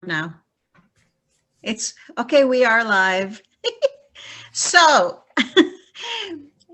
Now it's okay. We are live. So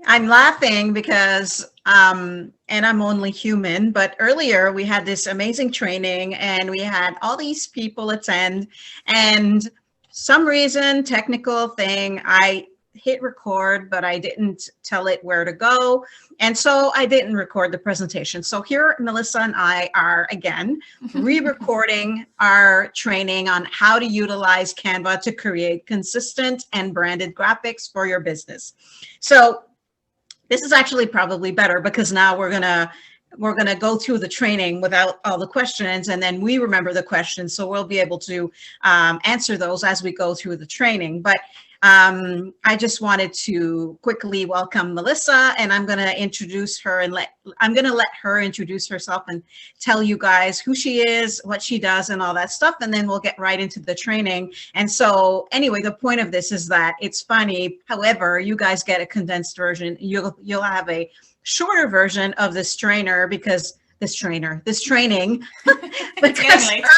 I'm laughing because, and I'm only human, but earlier we had this amazing training and we had all these people attend, and some reason, technical thing, I hit record, but I didn't tell it where to go. And so I didn't record the presentation. So here, Melissa and I are again re-recording our training on how to utilize Canva to create consistent and branded graphics for your business. So this is actually probably better because now we're gonna go through the training without all the questions, and then we remember the questions, so we'll be able to answer those as we go through the training. But I just wanted to quickly welcome Melissa, and I'm going to introduce her and I'm going to let her introduce herself and tell you guys who she is, what she does, and all that stuff, and then we'll get right into the training. And so anyway, the point of this is that it's funny. However, you guys get a condensed version. You'll have a shorter version of this training because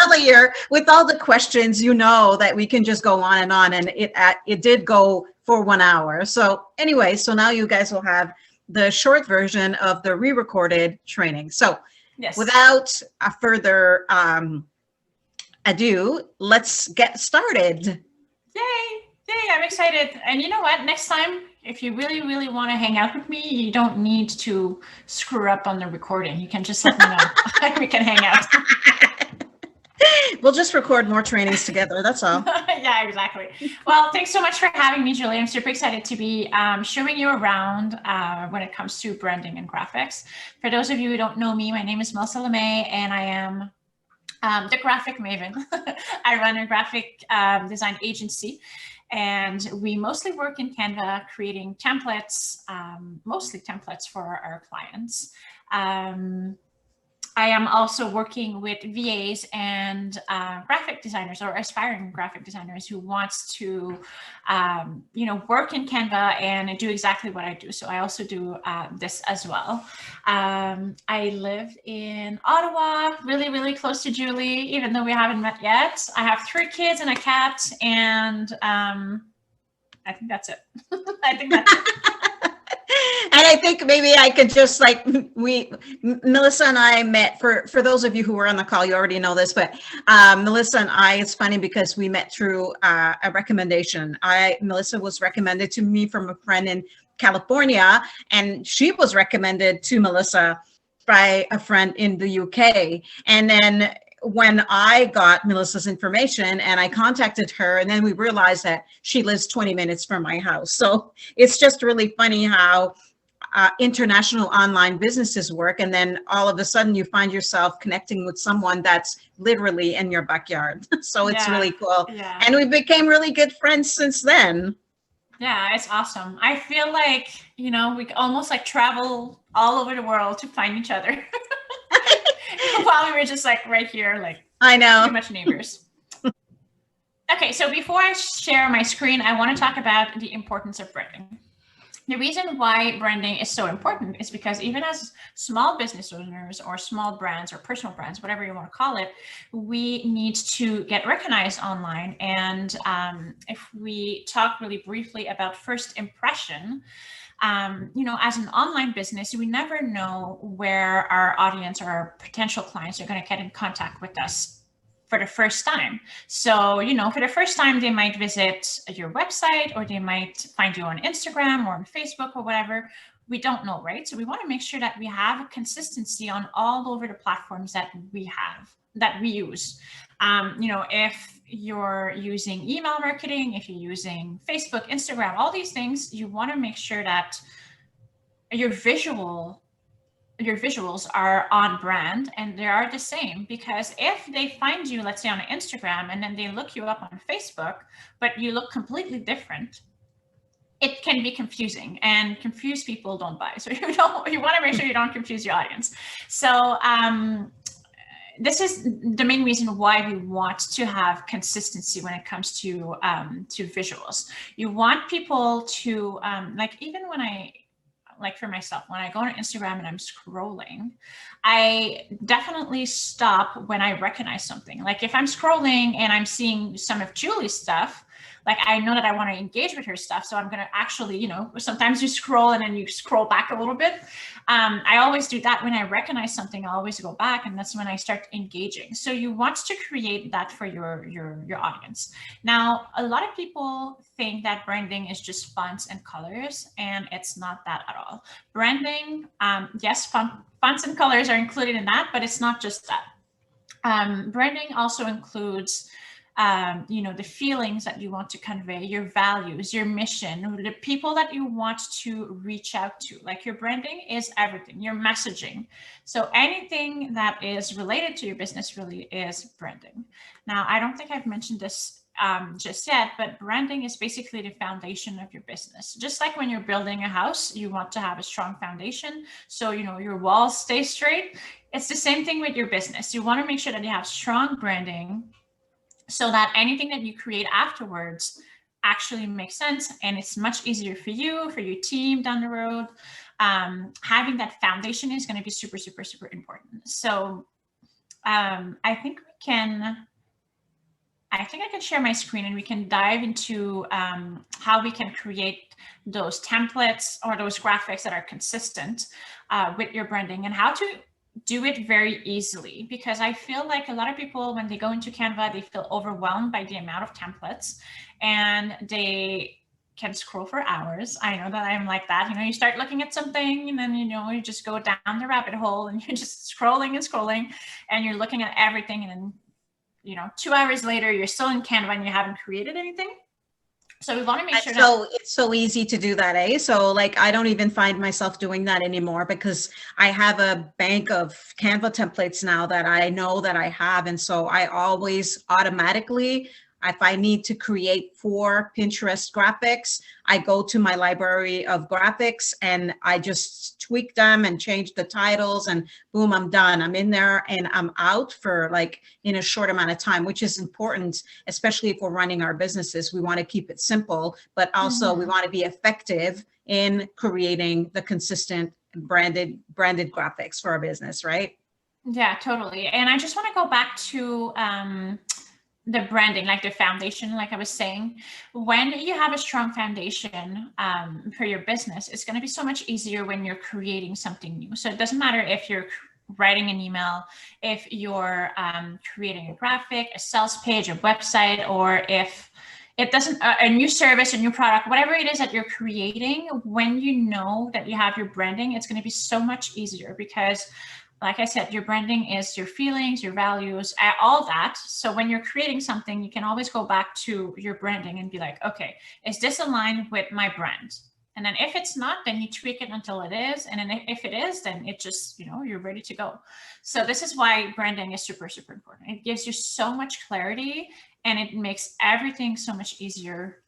earlier with all the questions, you know that we can just go on, and it did go for 1 hour. So anyway, so now you guys will have the short version of the re-recorded training. So yes, without a further ado, let's get started. Yay, I'm excited. And you know what, next time, if you really, really want to hang out with me, you don't need to screw up on the recording. You can just let me know. We can hang out. We'll just record more trainings together. That's all. Yeah, exactly. Well, thanks so much for having me, Julie. I'm super excited to be showing you around when it comes to branding and graphics. For those of you who don't know me, my name is Melissa LeMay, and I am the graphic maven. I run a graphic design agency. And we mostly work in Canva, creating templates, mostly templates for our clients. I am also working with VAs and graphic designers or aspiring graphic designers who wants to, work in Canva and do exactly what I do. So I also do this as well. I live in Ottawa, really, really close to Julie, even though we haven't met yet. I have 3 kids and a cat, and I think that's it. I think that's it. And I think maybe I could just Melissa and I met, for those of you who were on the call, you already know this, but Melissa and I, it's funny because we met through a recommendation. Melissa was recommended to me from a friend in California, and she was recommended to Melissa by a friend in the UK. And then when I got Melissa's information and I contacted her, and then we realized that she lives 20 minutes from my house. So it's just really funny how international online businesses work. And then all of a sudden you find yourself connecting with someone that's literally in your backyard. So it's really cool. Yeah. And we became really good friends since then. Yeah, it's awesome. I feel like, we almost travel all over the world to find each other. While we were just right here, I know, pretty much neighbors. Okay, so before I share my screen, I want to talk about the importance of branding. The reason why branding is so important is because even as small business owners or small brands or personal brands, whatever you want to call it, we need to get recognized online. And if we talk really briefly about first impression, as an online business, we never know where our audience or our potential clients are going to get in contact with us for the first time. So, for the first time, they might visit your website, or they might find you on Instagram or on Facebook or whatever. We don't know, right? So we want to make sure that we have a consistency on all over the platforms that we use. If you're using email marketing, if you're using Facebook, Instagram, all these things, you want to make sure that your visuals are on brand and they are the same. Because if they find you, let's say on Instagram, and then they look you up on Facebook, but you look completely different, it can be confusing, and confused people don't buy. So you want to make sure you don't confuse your audience. So this is the main reason why we want to have consistency when it comes to visuals. You want people to even when like for myself, when I go on Instagram and I'm scrolling, I definitely stop when I recognize something. Like if I'm scrolling and I'm seeing some of Julie's stuff, like I know that I want to engage with her stuff. So I'm going to actually, you know, sometimes you scroll and then you scroll back a little bit. I always do that when I recognize something. I always go back, and that's when I start engaging. So you want to create that for your audience. Now, a lot of people think that branding is just fonts and colors, and it's not that at all. Branding, yes, fonts and colors are included in that, but it's not just that. Branding also includes you know, the feelings that you want to convey, your values, your mission, the people that you want to reach out to. Like your branding is everything, your messaging. So anything that is related to your business really is branding. Now, I don't think I've mentioned this just yet, but branding is basically the foundation of your business. Just like when you're building a house, you want to have a strong foundation, so you know your walls stay straight. It's the same thing with your business. You want to make sure that you have strong branding, so that anything that you create afterwards actually makes sense, and it's much easier for you, for your team down the road. Having that foundation is going to be super, super, super important. So I think I can share my screen and we can dive into how we can create those templates or those graphics that are consistent with your branding, and how to do it very easily. Because I feel like a lot of people, when they go into Canva, they feel overwhelmed by the amount of templates, and they can scroll for hours. I know that I'm like that. You know, you start looking at something and then, you know, you just go down the rabbit hole and you're just scrolling and scrolling, and you're looking at everything, and then, you know, 2 hours later, you're still in Canva and you haven't created anything. So we want to make sure that it's so easy to do that, eh? So like, I don't even find myself doing that anymore, because I have a bank of Canva templates now that I know that I have. And so I always automatically, if I need to create 4 Pinterest graphics, I go to my library of graphics and I just tweak them and change the titles, and boom, I'm done. I'm in there and I'm out for like in a short amount of time, which is important, especially if we're running our businesses. We want to keep it simple, but also we want to be effective in creating the consistent branded graphics for our business, right? Yeah, totally. And I just want to go back to the branding, like the foundation, like I was saying. When you have a strong foundation for your business, it's going to be so much easier when you're creating something new. So it doesn't matter if you're writing an email, if you're creating a graphic, a sales page, a website, or if it doesn't, a new service, a new product, whatever it is that you're creating, when you know that you have your branding, it's going to be so much easier, because like I said, your branding is your feelings, your values, all that. So when you're creating something, you can always go back to your branding and be like, okay, is this aligned with my brand? And then if it's not, then you tweak it until it is. And then if it is, then it just, you know, you're ready to go. So this is why branding is super, super important. It gives you so much clarity, and it makes everything so much easier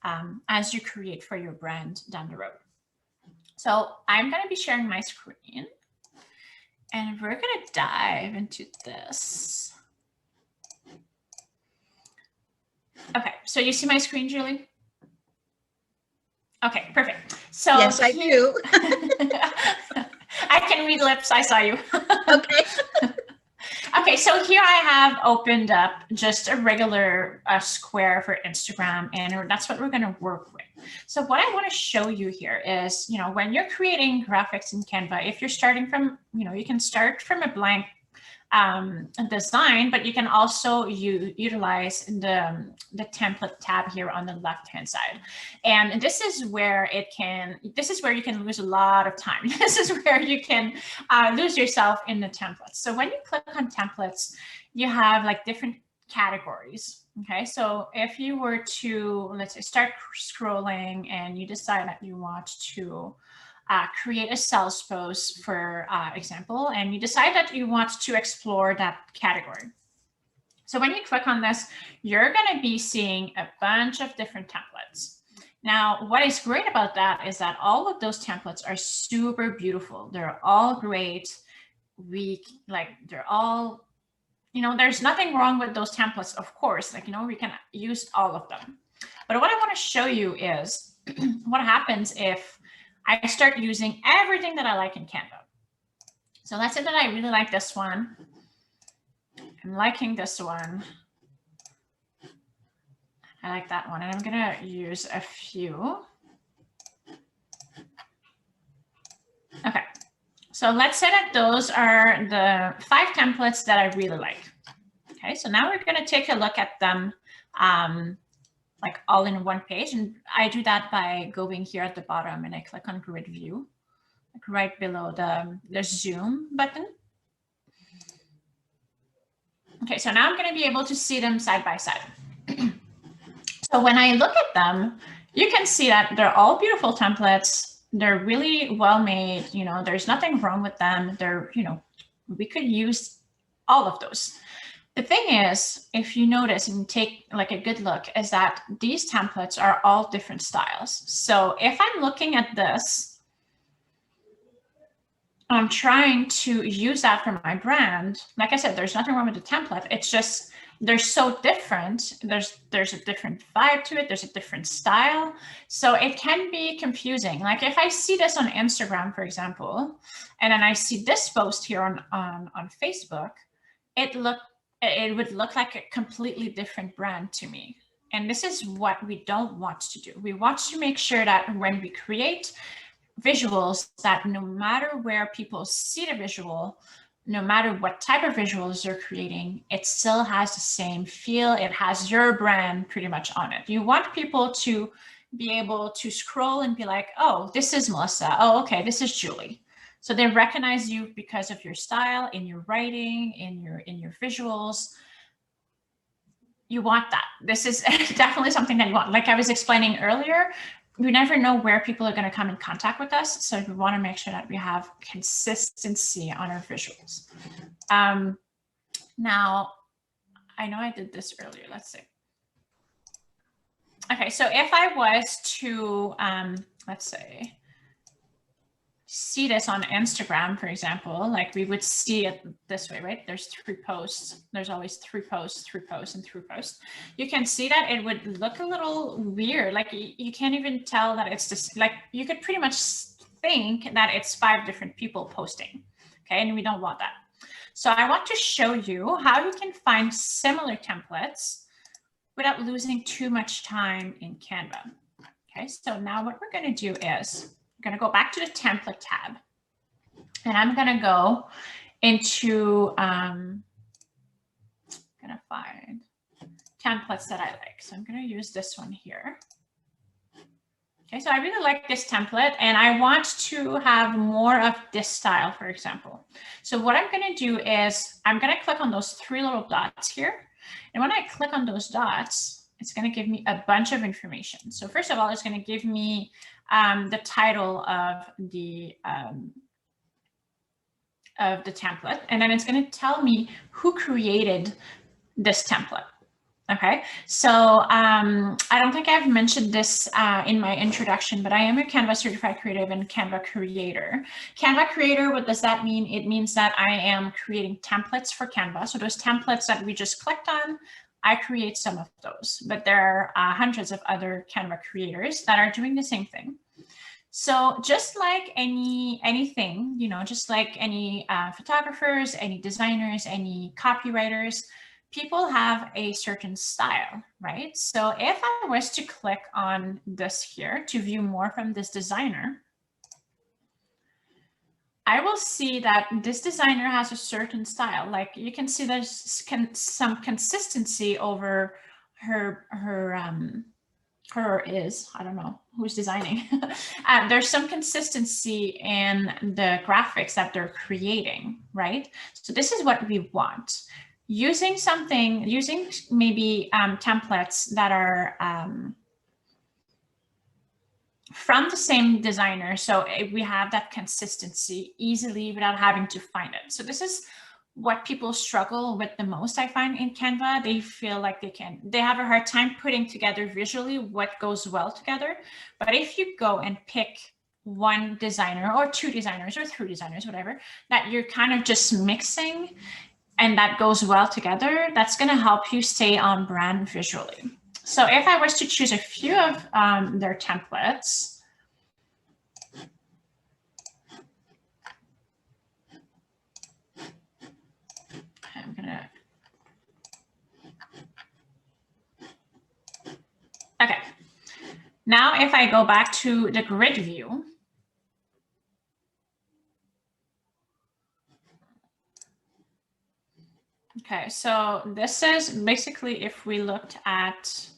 as you create for your brand down the road. So I'm going to be sharing my screen, and we're going to dive into this. Okay, so you see my screen, Julie? Okay, perfect. So yes, I do. I can read lips. I saw you. Okay. Okay, so here I have opened up just a regular square for Instagram, and that's what we're going to work with. So what I want to show you here is, you know, when you're creating graphics in Canva, if you're starting from, you know, you can start from a blank design, but you can also utilize the template tab here on the left hand side. And this is where you can lose a lot of time. This is where you can lose yourself in the templates. So when you click on templates, you have like different categories. Okay, so if you were to, let's say, start scrolling and you decide that you want to create a sales post, for example, and you decide that you want to explore that category. So when you click on this, you're going to be seeing a bunch of different templates. Now, what is great about that is that all of those templates are super beautiful. They're all great. They're all, you know, there's nothing wrong with those templates, of course, like, you know, we can use all of them. But what I want to show you is what happens if I start using everything that I like in Canva. So let's say that I really like this one. I'm liking this one. I like that one, and I'm gonna use a few. Okay, so let's say that those are the 5 templates that I really like. Okay, so now we're gonna take a look at them like all in one page, and I do that by going here at the bottom and I click on grid view, like right below the zoom button. Okay, so now I'm gonna be able to see them side by side. So when I look at them, you can see that they're all beautiful templates. They're really well made. You know, there's nothing wrong with them. They're, you know, we could use all of those. The thing is, if you notice and take like a good look, is that these templates are all different styles. So if I'm looking at this, I'm trying to use that for my brand. Like I said, there's nothing wrong with the template. It's just they're so different. There's a different vibe to it. There's a different style. So it can be confusing. Like if I see this on Instagram, for example, and then I see this post here on Facebook, it would look like a completely different brand to me. And this is what we don't want to do. We want to make sure that when we create visuals, that no matter where people see the visual, no matter what type of visuals you're creating, it still has the same feel. It has your brand pretty much on it. You want people to be able to scroll and be like, oh, this is Melissa. Oh, okay, this is Julie. So they recognize you because of your style, in your writing, in your visuals. You want that. This is definitely something that you want. Like I was explaining earlier, we never know where people are going to come in contact with us. So we want to make sure that we have consistency on our visuals. Now, I know I did this earlier. Let's see. Okay, so if I was to, let's say, see this on Instagram, for example, like we would see it this way, right? There's 3 posts. There's always 3 posts, 3 posts, and 3 posts. You can see that it would look a little weird. Like you can't even tell that it's just like, you could pretty much think that it's 5 different people posting. Okay, and we don't want that. So I want to show you how you can find similar templates without losing too much time in Canva. Okay, so now what we're going to do is I'm going to go back to the template tab, and I'm going to go into, going to find templates that I like. So I'm going to use this one here. Okay, so I really like this template, and I want to have more of this style, for example. So what I'm going to do is I'm going to click on those 3 little dots here. And when I click on those dots, it's going to give me a bunch of information. So first of all, it's going to give me the title of the template, and then it's going to tell me who created this template. Okay, so I don't think I've mentioned this in my introduction, but I am a Canva certified creative and Canva creator. Canva creator, what does that mean? It means that I am creating templates for Canva. So those templates that we just clicked on, I create some of those, but there are hundreds of other Canva creators that are doing the same thing. So just like anything, you know, just like any photographers, any designers, any copywriters, people have a certain style, right? So if I was to click on this here to view more from this designer, I will see that this designer has a certain style. Like you can see there's some consistency over her I don't know who's designing. There's some consistency in the graphics that they're creating, right? So this is what we want. Using maybe templates that are from the same designer, so we have that consistency easily without having to find it. So this is what people struggle with the most, I find, in Canva. They feel like they have a hard time putting together visually what goes well together. But if you go and pick one designer or 2 designers or 3 designers, whatever, that you're kind of just mixing and that goes well together, that's going to help you stay on brand visually. So if I was to choose a few of their templates, I'm gonna. Okay. Now, if I go back to the grid view, okay, so this is basically if we looked at,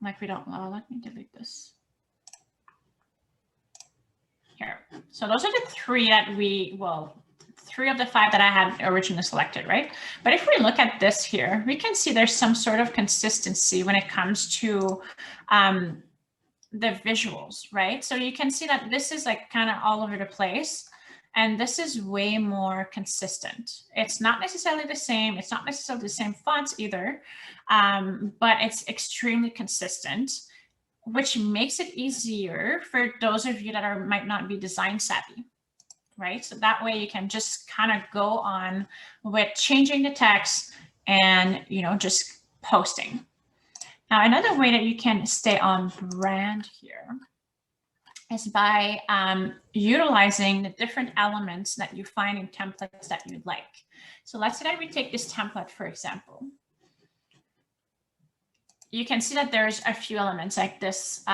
like we don't, let me delete this. Here. So those are the three that we, well, 3 of the 5 that I had originally selected, right? But if we look at this here, we can see there's some sort of consistency when it comes to the visuals, right? So you can see that this is like kind of all over the place. And this is way more consistent. It's not necessarily the same. It's not necessarily the same fonts either, but it's extremely consistent, which makes it easier for those of you that might not be design savvy, right? So that way you can just kind of go on with changing the text and, you know, just posting. Now, another way that you can stay on brand here is by utilizing the different elements that you find in templates that you like. So let's say that we take this template, for example. You can see that there's a few elements like this,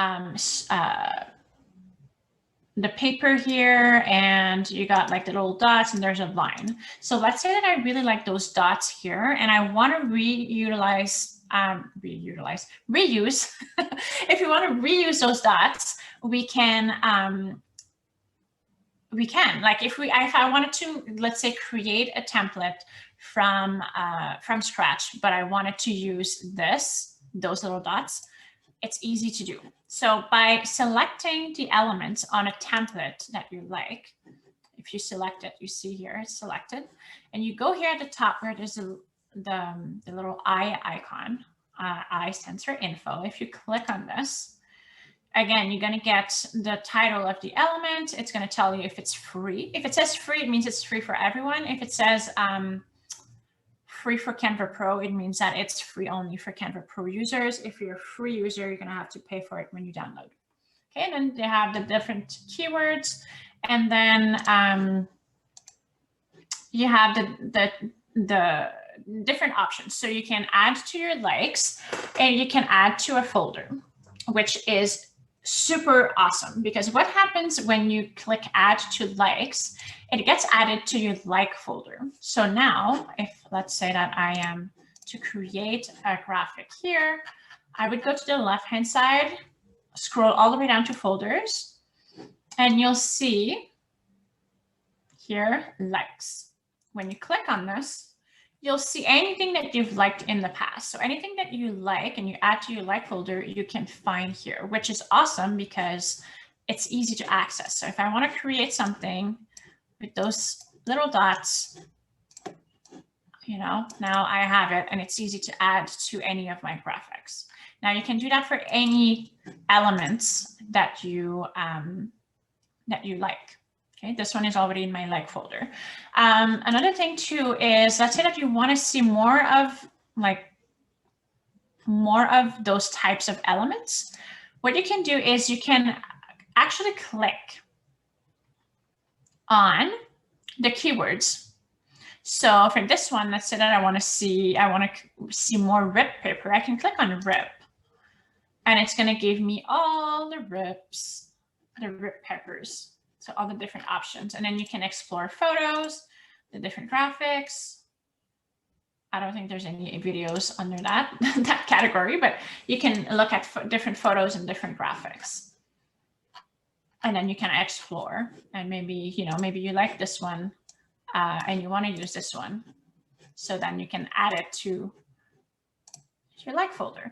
the paper here, and you got like the little dots, and there's a line. So let's say that I really like those dots here, and I want to reuse. If you want to reuse those dots, we can like if I wanted to, let's say, create a template from scratch, but I wanted to use those little dots, it's easy to do. So by selecting the elements on a template that you like, if you select it, you see here it's selected, and you go here at the top where there's the little eye icon. I stands for info. If you click on this, again, you're going to get the title of the element. It's going to tell you if it's free. If it says free, it means it's free for everyone. If it says free for Canva Pro, it means that it's free only for Canva Pro users. If you're a free user, you're going to have to pay for it when you download. Okay, and then they have the different keywords, and then you have the different options. So you can add to your likes, and you can add to a folder, which is super awesome, because what happens when you click add to likes, it gets added to your like folder. So now if let's say that I am to create a graphic here, I would go to the left hand side, scroll all the way down to folders, and you'll see here likes. When you click on this, you'll see anything that you've liked in the past. So anything that you like and you add to your like folder, you can find here, which is awesome because it's easy to access. So if I want to create something with those little dots, you know, now I have it, and it's easy to add to any of my graphics. Now you can do that for any elements that you like. Okay, this one is already in my like folder. Another thing too is, let's say that you want to see more of those types of elements. What you can do is you can actually click on the keywords. So for this one, let's say that I want to see more rip paper. I can click on rip, and it's going to give me all the rip peppers. So all the different options, and then you can explore photos, the different graphics. I don't think there's any videos under that category, but you can look at different photos and different graphics. And then you can explore, and maybe you like this one and you want to use this one. So then you can add it to your like folder.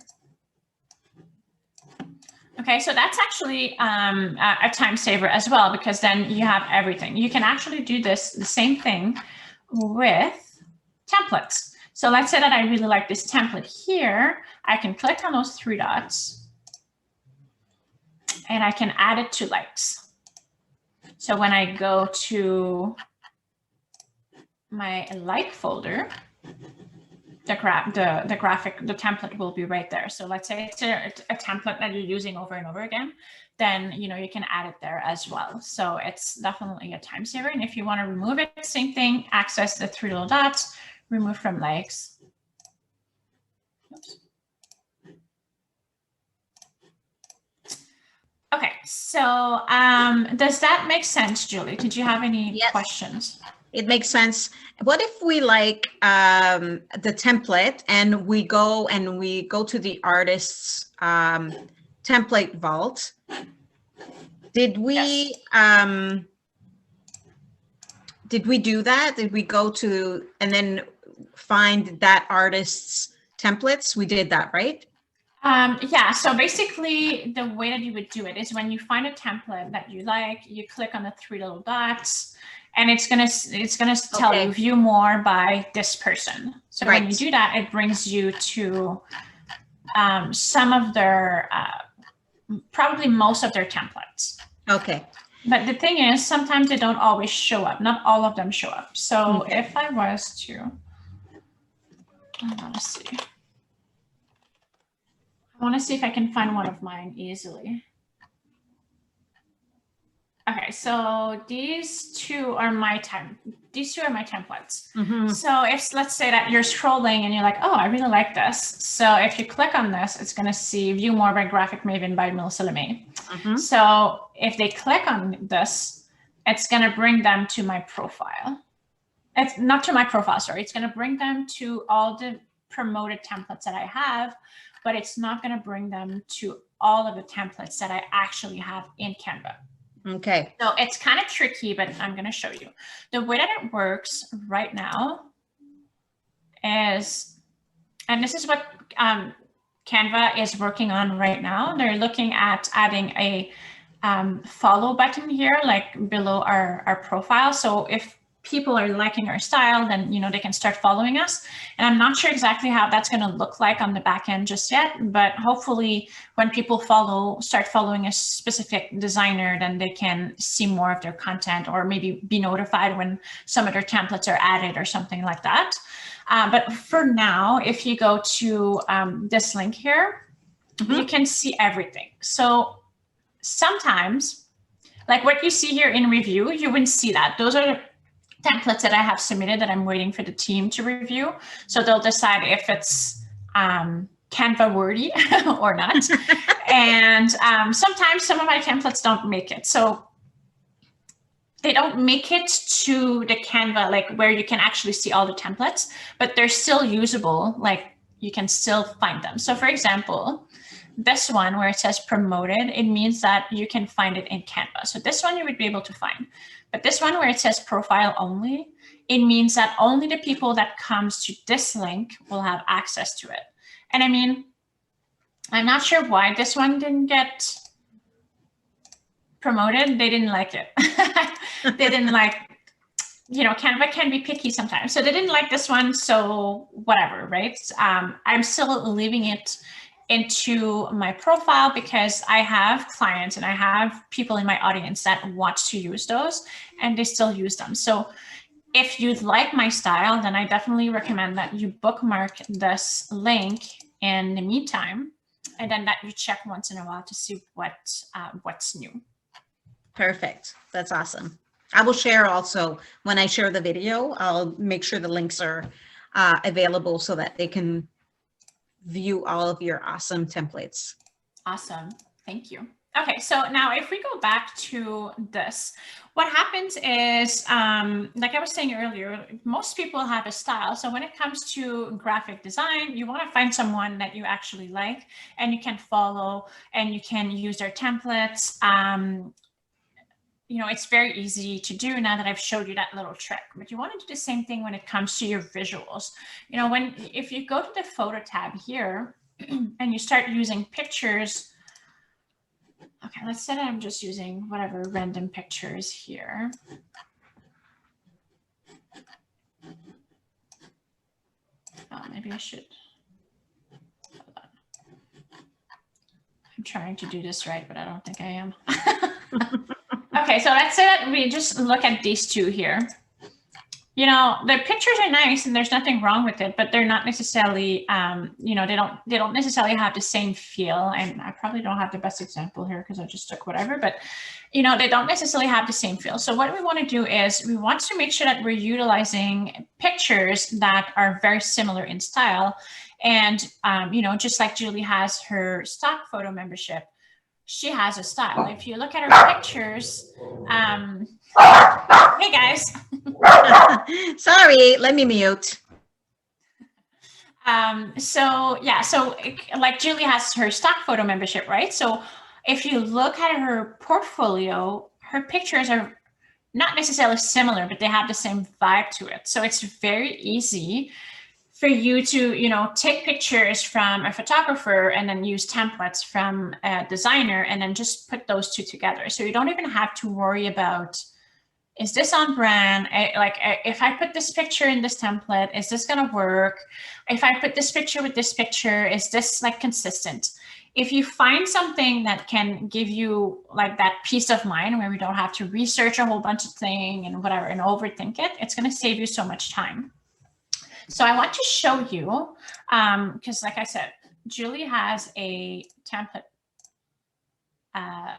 Okay, so that's actually a time saver as well, because then you have everything. You can actually do the same thing with templates. So let's say that I really like this template here. I can click on those 3 dots, and I can add it to likes. So when I go to my like folder, the template will be right there. So let's say it's a template that you're using over and over again, then you can add it there as well. So it's definitely a time saver. And if you want to remove it, same thing, access the 3 little dots, remove from likes. Oops. Okay, so does that make sense, Julie? Did you have any questions? It makes sense. What if we like the template and we go to the artist's template vault? Did we do that? Did we go to and then find that artist's templates? We did that, right? Yeah, so basically the way that you would do it is when you find a template that you like, you click on the 3 little dots and it's gonna tell you view more by this person. So when you do that, it brings you to some of their, probably most of their templates. Okay. But the thing is, sometimes they don't always show up. Not all of them show up. So if I was to, I want to see if I can find one of mine easily. Okay, so these two are my templates. So if let's say that you're scrolling and you're like, oh, I really like this. So if you click on this, it's going to see view more by Graphic Maven by Melissa LeMay. So if they click on this, it's going to bring them to my profile. It's not to my profile, sorry. It's going to bring them to all the promoted templates that I have, but it's not going to bring them to all of the templates that I actually have in Canva. Okay. So it's kind of tricky, but I'm going to show you. The way that it works right now is, and this is what Canva is working on right now. They're looking at adding a follow button here, like below our profile. So if people are liking our style, then they can start following us. And I'm not sure exactly how that's going to look like on the back end just yet, but hopefully when people start following a specific designer, then they can see more of their content or maybe be notified when some of their templates are added or something like that. But for now, if you go to this link here, you can see everything. So sometimes, like what you see here in review, you wouldn't see that. Those are templates that I have submitted that I'm waiting for the team to review. So they'll decide if it's Canva worthy or not. And sometimes some of my templates don't make it. So they don't make it to the Canva, like where you can actually see all the templates, but they're still usable. Like you can still find them. So for example, this one where it says promoted, it means that you can find it in Canva. So this one you would be able to find. But this one where it says profile only, it means that only the people that comes to this link will have access to it. And I mean, I'm not sure why this one didn't get promoted. They didn't like it. They didn't like, Canva can be picky sometimes. So they didn't like this one. So whatever, right? I'm still leaving it into my profile because I have clients and I have people in my audience that want to use those and they still use them. So if you'd like my style, then I definitely recommend that you bookmark this link in the meantime, and then that you check once in a while to see what's new. Perfect. That's awesome. I will share also when I share the video, I'll make sure the links are available so that they can view all of your awesome templates. Awesome. Thank you. Okay, so now if we go back to this, what happens is, like I was saying earlier, most people have a style. So when it comes to graphic design, you want to find someone that you actually like and you can follow and you can use their templates. It's very easy to do now that I've showed you that little trick, but you want to do the same thing when it comes to your visuals. If you go to the photo tab here and you start using pictures, okay, let's say that I'm just using whatever random pictures here. Oh, maybe I should. Hold on. I'm trying to do this right, but I don't think I am. Okay, so let's say that we just look at these two here. you know, the pictures are nice and there's nothing wrong with it, but they're not necessarily, you know, they don't necessarily have the same feel. And I probably don't have the best example here because I just took whatever, but you know, they don't necessarily have the same feel. So what we want to do is we want to make sure that we're utilizing pictures that are very similar in style. And, you know, just like Julie has her stock photo membership, she has a style. If you look at her pictures, hey guys. Sorry, let me mute. So yeah, so like Julie has her stock photo membership, right? So if you look at her portfolio, her pictures are not necessarily similar, but they have the same vibe to it. So it's very easy for you to, you know, take pictures from a photographer and then use templates from a designer and then just put those two together. So you don't even have to worry about, is this on brand? If I put this picture in this template, is this going to work? If I put this picture with this picture, is this like consistent? If you find something that can give you like that peace of mind where we don't have to research a whole bunch of things and whatever and overthink it, it's going to save you so much time. So I want to show you, because like I said, Julie has a template. I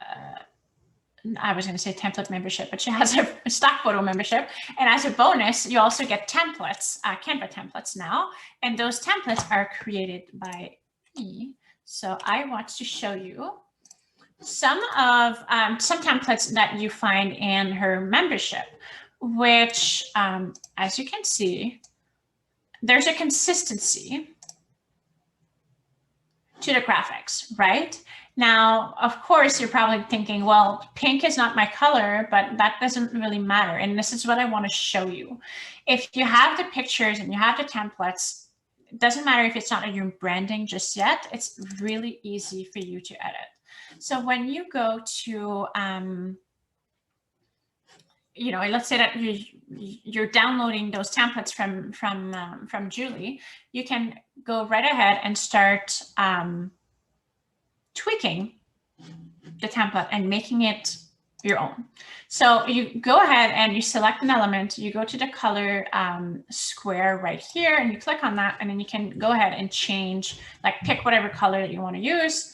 was going to say template membership, but she has a stock photo membership. And as a bonus, you also get templates, Canva templates now. And those templates are created by me. So I want to show you some templates that you find in her membership, which, as you can see, there's a consistency to the graphics, right? Now, of course, you're probably thinking, well, pink is not my color, but that doesn't really matter. And this is what I want to show you. If you have the pictures and you have the templates, it doesn't matter if it's not in your branding just yet, it's really easy for you to edit. So when you go to, you know, let's say that you're downloading those templates from Julie, you can go right ahead and start tweaking the template and making it your own. So you go ahead and you select an element, you go to the color square right here and you click on that, and then you can go ahead and change, like pick whatever color that you want to use.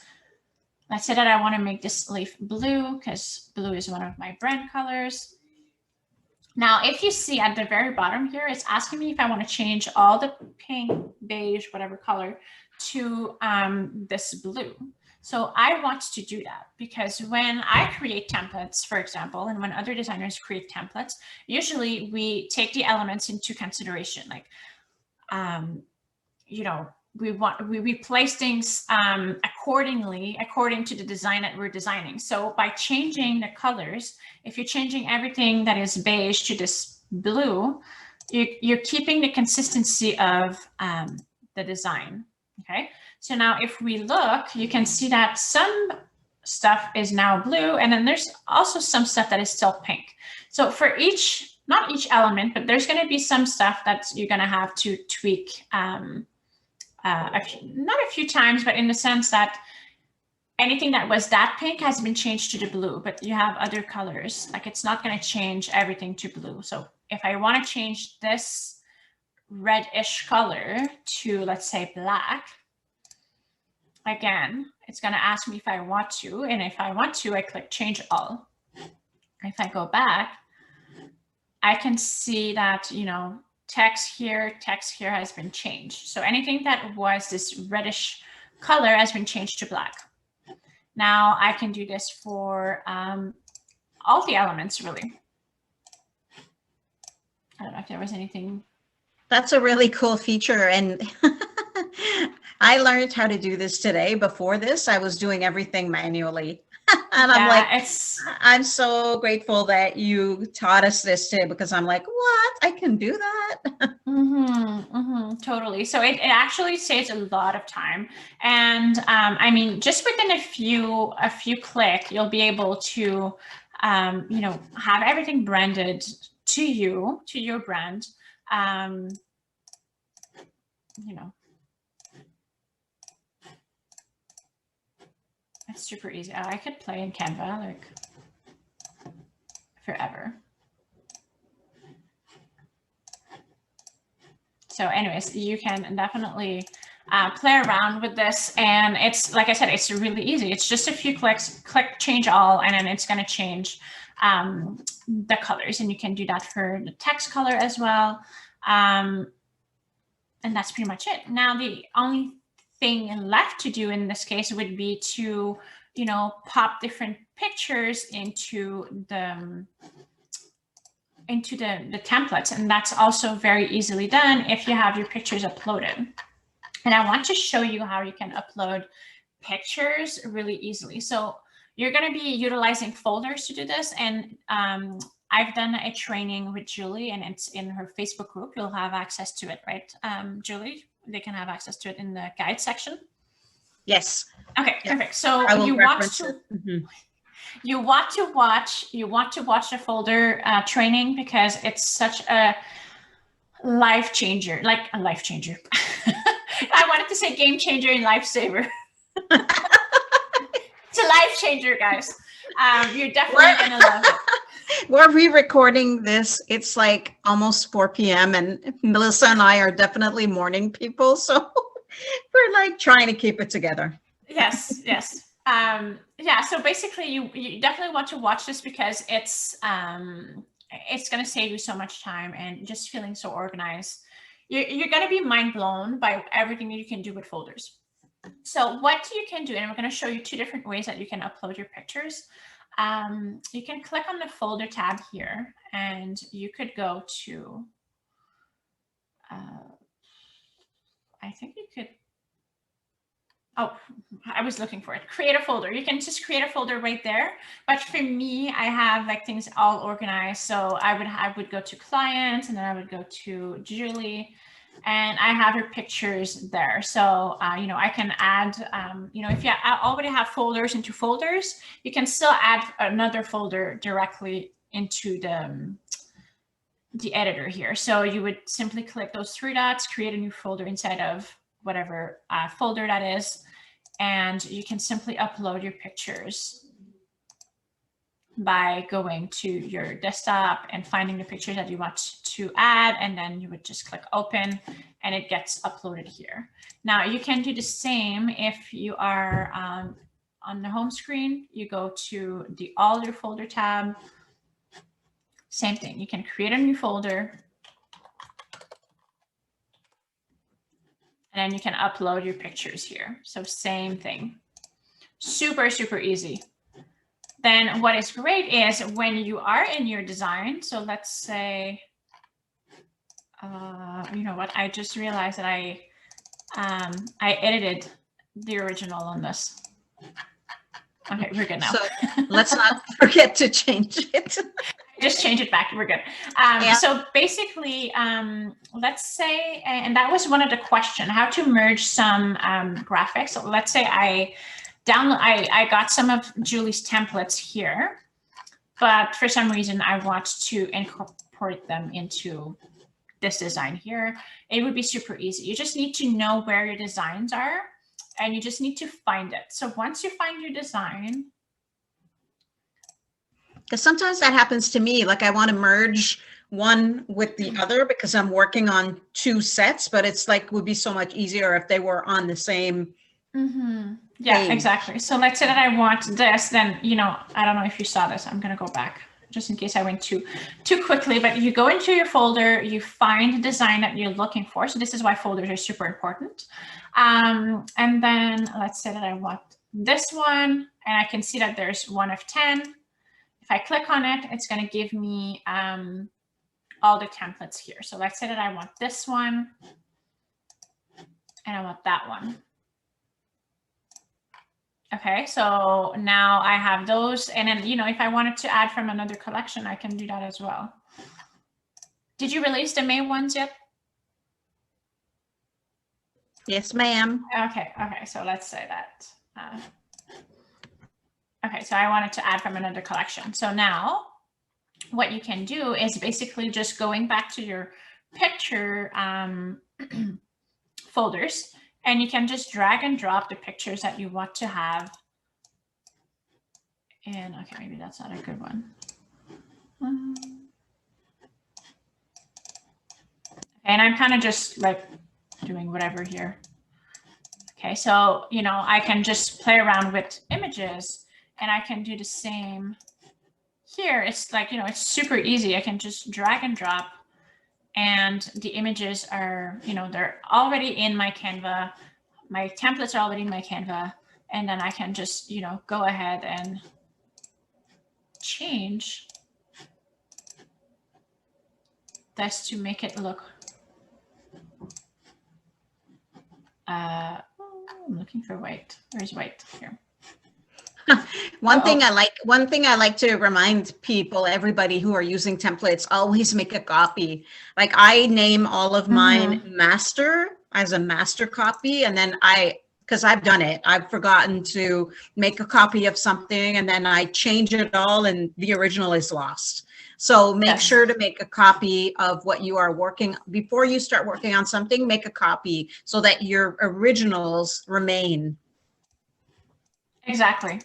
Let's say that I want to make this leaf blue because blue is one of my brand colors. Now, if you see at the very bottom here, it's asking me if I want to change all the pink, beige, whatever color to this blue. So I want to do that because when I create templates, for example, and when other designers create templates, usually we take the elements into consideration. Like, you know, we place things according to the design that we're designing. So by changing the colors, if you're changing everything that is beige to this blue, you're keeping the consistency of the design. Okay. So now if we look, you can see that some stuff is now blue, and then there's also some stuff that is still pink. So for each, not each element, but there's going to be some stuff that you're going to have to tweak not a few times, but in the sense that anything that was that pink has been changed to the blue, but you have other colors. Like it's not going to change everything to blue. So if I want to change this reddish color to, let's say, black, again, it's going to ask me if I want to. And if I want to, I click change all. If I go back, I can see that, you know, text here has been changed. So anything that was this reddish color has been changed to black. Now I can do this for all the elements, really. I don't know if there was anything. That's a really cool feature. And I learned how to do this today. Before this, I was doing everything manually. And I'm like, I'm so grateful that you taught us this today, because I'm like, what? I can do that? Totally. So it actually saves a lot of time. And I mean, just within a few clicks, you'll be able to, you know, have everything branded to you, to your brand. You know, it's super easy. I could play in Canva like forever. So anyways, you can definitely play around with this. And it's, like I said, it's really easy. It's just a few clicks, click change all, and then it's going to change the colors. And you can do that for the text color as well. And that's pretty much it. Now, the only thing left to do in this case would be to, you know, pop different pictures into the templates. And that's also very easily done if you have your pictures uploaded. And I want to show you how you can upload pictures really easily. So you're going to be utilizing folders to do this. And I've done a training with Julie, and it's in her Facebook group. You'll have access to it, right, Julie? They can have access to it in the guide section. Yes. Okay, Yeah. perfect. So you want to you want to watch the folder training, because it's such a life changer, like a life changer. I wanted to say game changer and lifesaver. It's a life changer, guys. You're definitely gonna love it. We're re-recording this. It's like almost 4 p.m. and Melissa and I are definitely morning people, so we're like trying to keep it together. Yes, yes. Yeah, so basically you definitely want to watch this, because it's going to save you so much time and just feeling so organized. You're going to be mind blown by everything that you can do with folders. So what you can do, and I'm going to show you 2 different ways that you can upload your pictures. You can click on the folder tab here, and you could go to, I think you could, oh, I was looking for it. Create a folder. You can just create a folder right there. But for me, I have like things all organized. So I would go to client, and then I would go to Julie, and I have her pictures there. So, you know, I can add, you know, if you already have folders into folders, you can still add another folder directly into the editor here. So you would simply click those 3 dots, create a new folder inside of whatever folder that is, and you can simply upload your pictures by going to your desktop and finding the pictures that you want to add, and then you would just click open and it gets uploaded here. Now you can do the same if you are on the home screen. You go to the all your folder tab. Same thing, you can create a new folder, and then you can upload your pictures here. So same thing, super, super easy. Then what is great is when you are in your design. So let's say, you know what? I just realized that I edited the original on this. Okay, we're good now. So let's not forget to change it. Just change it back. We're good. Yeah. So basically, let's say, and that was one of the questions, how to merge some graphics. So let's say I got some of Julie's templates here, but for some reason I want to incorporate them into this design here. It would be super easy. You just need to know where your designs are, and you just need to find it. So once you find your design, Because sometimes that happens to me. Like I want to merge one with the other because I'm working on 2 sets, but it's like would be so much easier if they were on the same. Yeah, page. exactly. So let's say that I want this, then, you know, I don't know if you saw this. I'm going to go back just in case I went too quickly, but you go into your folder, you find the design that you're looking for. So this is why folders are super important. And then let's say that I want this one, and I can see that there's 1 of 10. If I click on it, it's going to give me all the templates here. So let's say that I want this one, and I want that one. Okay, so now I have those, and then, you know, if I wanted to add from another collection, I can do that as well. Did you release the May ones yet? Yes, ma'am. Okay, so let's say that. Okay, so I wanted to add from another collection. So now what you can do is basically just going back to your picture folders, and you can just drag and drop the pictures that you want to have. And okay, maybe that's not a good one. And I'm kind of just like doing whatever here. Okay, so, you know, I can just play around with images, and I can do the same here. It's like, you know, it's super easy. I can just drag and drop, and the images are, you know, they're already in my Canva. My templates are already in my Canva. And then I can just, you know, go ahead and change this to make it look I'm looking for white. Where's white? Here. One thing I like to remind people, everybody who are using templates, always make a copy. Like I name all of mine master as a master copy, and then because I've done it, I've forgotten to make a copy of something, and then I change it all and the original is lost. So make sure to make a copy of what you are working before you start working on something. Make a copy so that your originals remain. Exactly.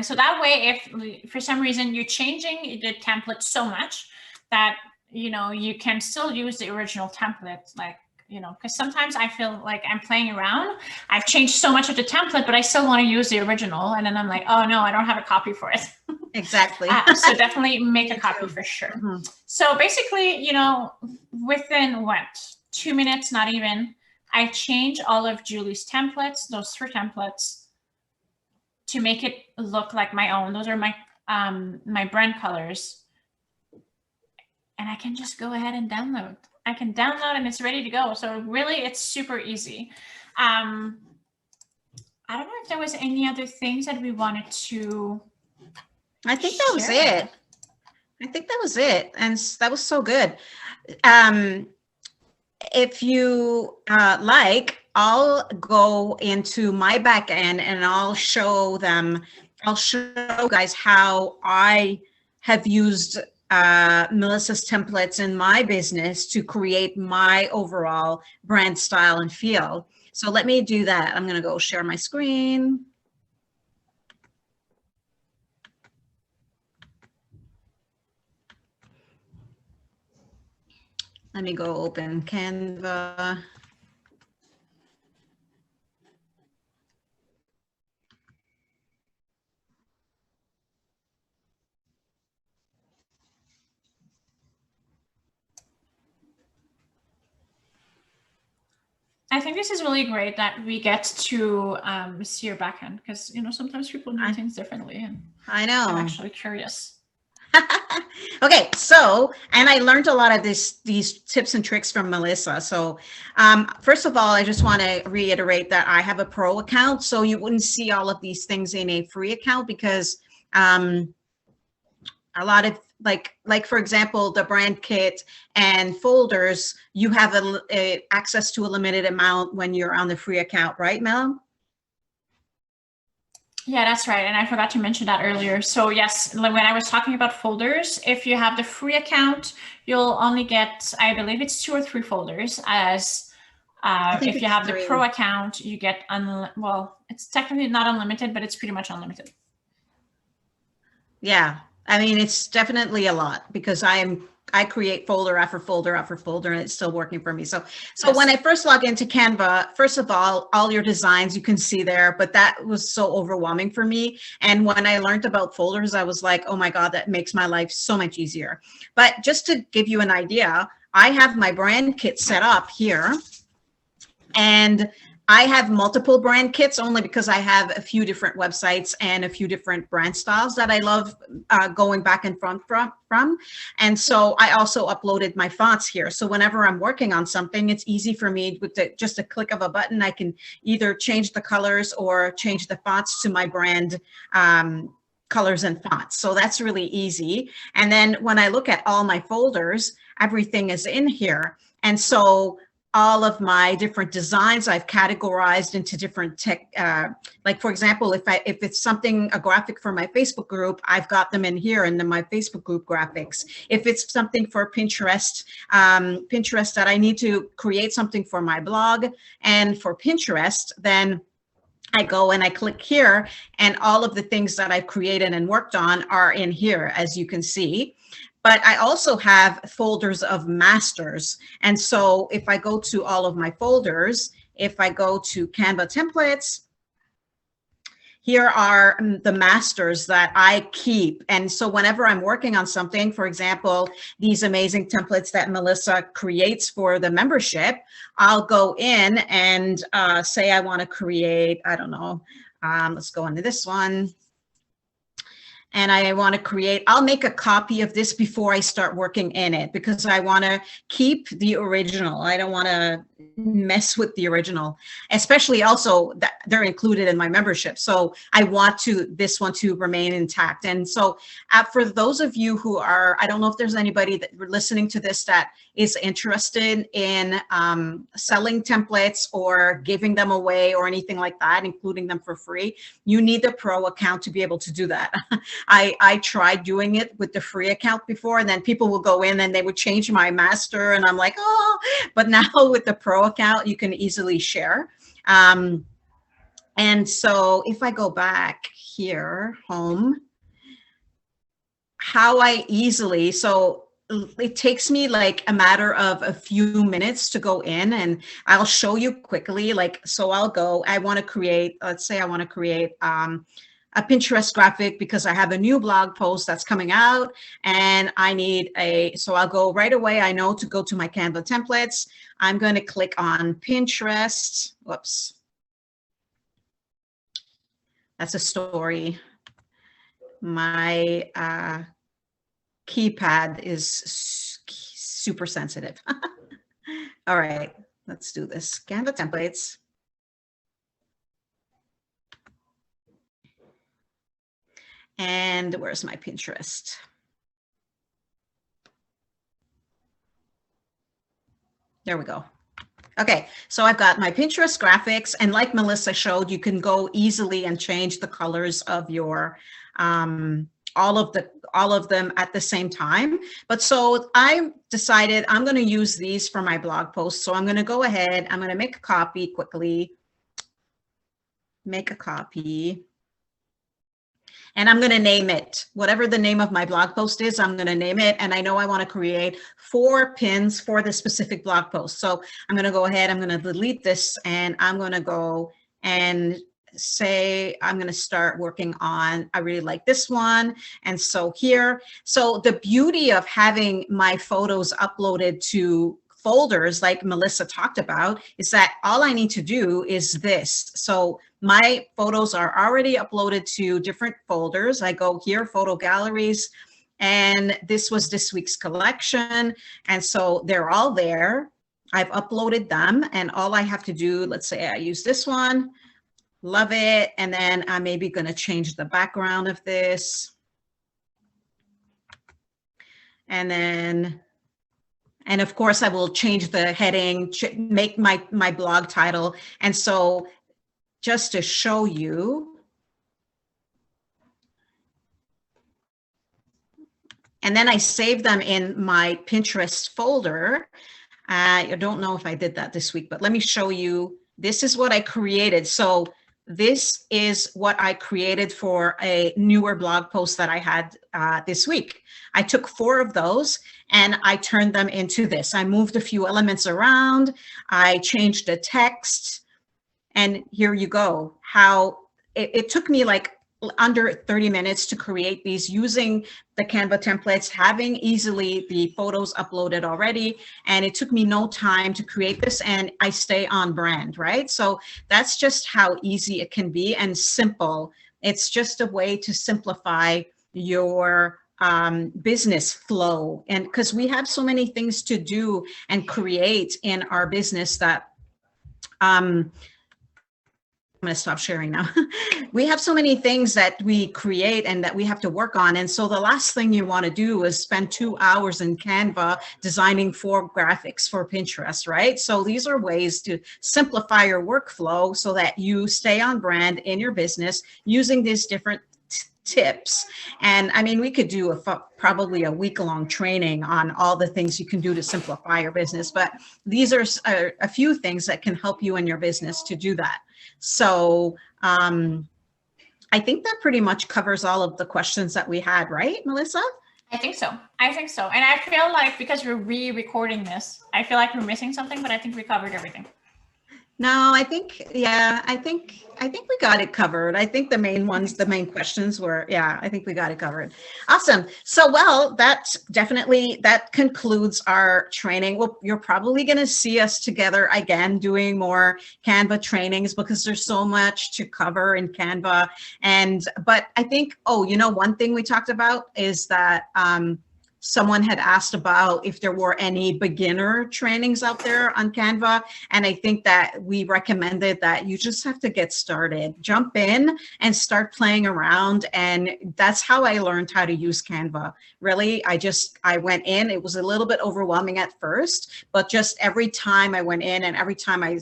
So that way, if for some reason you're changing the template so much that, you know, you can still use the original template, like, you know, because sometimes I feel like I'm playing around. I've changed so much of the template, but I still want to use the original. And then I'm like, oh no, I don't have a copy for it. Exactly. So definitely make a copy for sure. So basically, you know, within 2 minutes, not even, I change all of Julie's templates, those 3 templates, to make it look like my own. Those are my my brand colors. And I can just go ahead and download. I can download and it's ready to go. So really, it's super easy. I don't know if there was any other things that we wanted to I think that was it. I think that was it. And that was so good. If you like, I'll go into my back end and I'll show you guys how I have used Melissa's templates in my business to create my overall brand style and feel. So let me do that. I'm going to go share my screen. Let me go open Canva. I think this is really great that we get to see your backend, because, you know, sometimes people do things differently. And I know. I'm actually curious. Okay, so, and I learned a lot of these tips and tricks from Melissa. So first of all, I just want to reiterate that I have a pro account, so you wouldn't see all of these things in a free account, because a lot of, like for example, the brand kit and folders, you have access to a limited amount when you're on the free account, right, Mel? Yeah, that's right. And I forgot to mention that earlier. So yes, when I was talking about folders, if you have the free account, you'll only get, I believe it's 2 or 3 folders. As if you have the pro account, you get, well, it's technically not unlimited, but it's pretty much unlimited. Yeah, I mean, it's definitely a lot, because I create folder after folder after folder, and it's still working for me. So when I first log into Canva, first of all your designs you can see there, but that was so overwhelming for me. And when I learned about folders, I was like, oh my God, that makes my life so much easier. But just to give you an idea, I have my brand kit set up here, and I have multiple brand kits only because I have a few different websites and a few different brand styles that I love going back and front from. And so I also uploaded my fonts here. So whenever I'm working on something, it's easy for me with just a click of a button. I can either change the colors or change the fonts to my brand colors and fonts. So that's really easy. And then when I look at all my folders, everything is in here. And so all of my different designs I've categorized into different tech, like for example, if it's something, a graphic for my Facebook group, I've got them in here in my Facebook group graphics. If it's something for Pinterest, Pinterest that I need to create something for my blog and for Pinterest, then I go and I click here, and all of the things that I've created and worked on are in here, as you can see. but I also have folders of masters. And so if I go to all of my folders, if I go to Canva templates, here are the masters that I keep. And so whenever I'm working on something, for example, these amazing templates that Melissa creates for the membership, I'll go in and say I want to create, I don't know, let's go into this one. And I want to create, I'll make a copy of this before I start working in it, because I want to keep the original. I don't want to mess with the original, especially also that they're included in my membership. So I want this one to remain intact. And so for those of you who are, I don't know if there's anybody that listening to this that is interested in selling templates or giving them away or anything like that, including them for free, you need the pro account to be able to do that. I tried doing it with the free account before, and then people will go in and they would change my master, and I'm like, oh, but now with the pro account, you can easily share. And so if I go back here, home, how I easily, so it takes me like a matter of a few minutes to go in, and I'll show you quickly. Like, so I'll go, I want to create, let's say I want to create a Pinterest graphic because I have a new blog post that's coming out, and I need so I'll go right away. I know to go to my Canva templates. I'm going to click on Pinterest. Whoops. That's a story. My keypad is super sensitive. All right, let's do this. Canva templates. And where's my Pinterest? There we go. Okay, so I've got my Pinterest graphics, and like Melissa showed, you can go easily and change the colors of your all of them at the same time. But so I decided I'm going to use these for my blog post. So I'm going to go ahead, I'm going to make a copy quickly. Make a copy. And I'm going to name it, whatever the name of my blog post is, I'm going to name it. And I know I want to create 4 pins for this specific blog post. So I'm going to go ahead, I'm going to delete this, and I'm going to go and say, I'm going to start working on, I really like this one. And so here, so the beauty of having my photos uploaded to folders like Melissa talked about is that all I need to do is this. So my photos are already uploaded to different folders. I go here, photo galleries, and this was this week's collection. And so they're all there. I've uploaded them, and all I have to do, let's say I use this one, love it. And then I'm maybe going to change the background of this. And then, and of course I will change the heading, make my blog title. And so just to show you, and then I save them in my Pinterest folder. I don't know if I did that this week, but let me show you. This is what I created. So this is what I created for a newer blog post that I had this week. I took 4 of those and I turned them into this. I moved a few elements around. I changed the text. And here you go. How it took me like under 30 minutes to create these using the Canva templates, having easily the photos uploaded already. And it took me no time to create this, and I stay on brand, right? So that's just how easy it can be and simple. It's just a way to simplify your business flow. And because we have so many things to do and create in our business that I'm going to stop sharing now. We have so many things that we create and that we have to work on. And so the last thing you want to do is spend 2 hours in Canva designing 4 graphics for Pinterest, right? So these are ways to simplify your workflow so that you stay on brand in your business using these different tips. And I mean, we could do probably a week-long training on all the things you can do to simplify your business, but these are a few things that can help you in your business to do that. So I think that pretty much covers all of the questions that we had, right, Melissa? I think so. I think so. And I feel like because we're re-recording this, I feel like we're missing something, but I think we covered everything. No, I think, yeah, I think we got it covered. I think the main ones, the main questions were, yeah, I think we got it covered. Awesome. So, well, that concludes our training. Well, you're probably going to see us together again doing more Canva trainings because there's so much to cover in Canva. But I think, oh, one thing we talked about is that, someone had asked about if there were any beginner trainings out there on Canva. And I think that we recommended that you just have to get started, jump in and start playing around. And that's how I learned how to use Canva. Really, I went in, it was a little bit overwhelming at first, but just every time I went in and every time I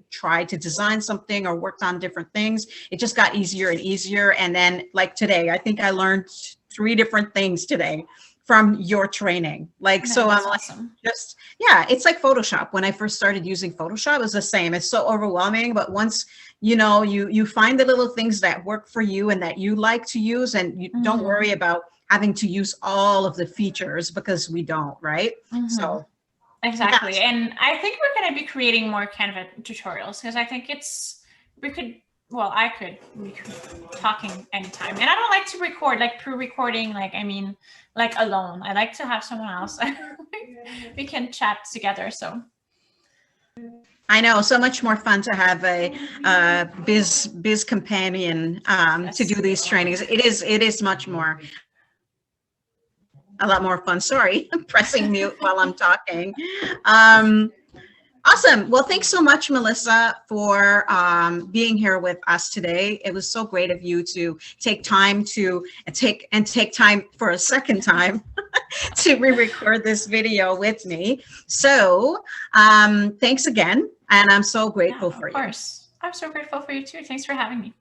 tried to design something or worked on different things, it just got easier and easier. And then like today, I think I learned 3 different things today from your training. Like, No, so I'm that's like, awesome. yeah, it's like Photoshop. When I first started using Photoshop, it was the same. It's so overwhelming, but once, you find the little things that work for you and that you like to use, and you don't worry about having to use all of the features because we don't, right? So Exactly. yeah. And I think we're going to be creating more Canva tutorials because I think I could be talking anytime. And I don't like to record, like pre-recording, like alone. I like to have someone else. We can chat together. So I know, so much more fun to have a biz companion to do these trainings. It is much more, a lot more fun. Sorry, I'm pressing mute while I'm talking. Awesome. Well, thanks so much, Melissa, for being here with us today. It was so great of you to take time for a second time to re-record this video with me. So thanks again. And I'm so grateful for you. Of course. I'm so grateful for you too. Thanks for having me.